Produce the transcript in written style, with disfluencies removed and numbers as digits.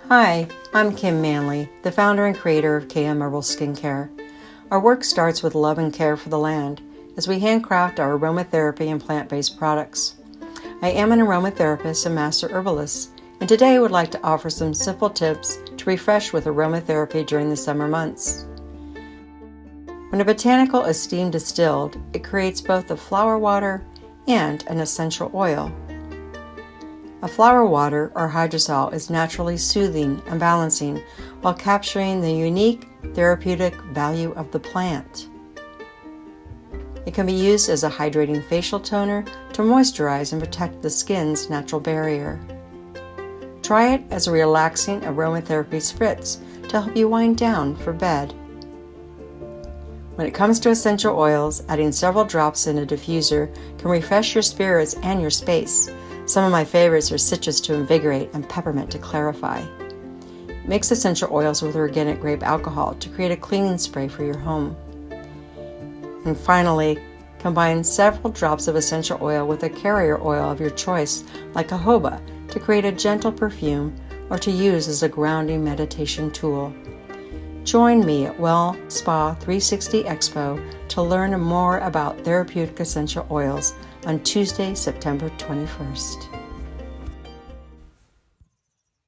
Hi, I'm Kim Manley, the founder and creator of KM Herbals Skincare. Our work starts with love and care for the land as we handcraft our aromatherapy and plant-based products. I am an aromatherapist and master herbalist, and today I would like to offer some simple tips to refresh with aromatherapy during the summer months. When a botanical is steam distilled, it creates both a flower water and an essential oil. A flower water or hydrosol is naturally soothing and balancing while capturing the unique therapeutic value of the plant. It can be used as a hydrating facial toner to moisturize and protect the skin's natural barrier. Try it as a relaxing aromatherapy spritz to help you wind down for bed. When it comes to essential oils, adding several drops in a diffuser can refresh your spirits and your space. Some of my favorites are citrus to invigorate and peppermint to clarify. Mix essential oils with organic grape alcohol to create a cleaning spray for your home. And finally, combine several drops of essential oil with a carrier oil of your choice, like jojoba, to create a gentle perfume or to use as a grounding meditation tool. Join me at Wellspa 360 Expo to learn more about therapeutic essential oils on Tuesday, September 21st.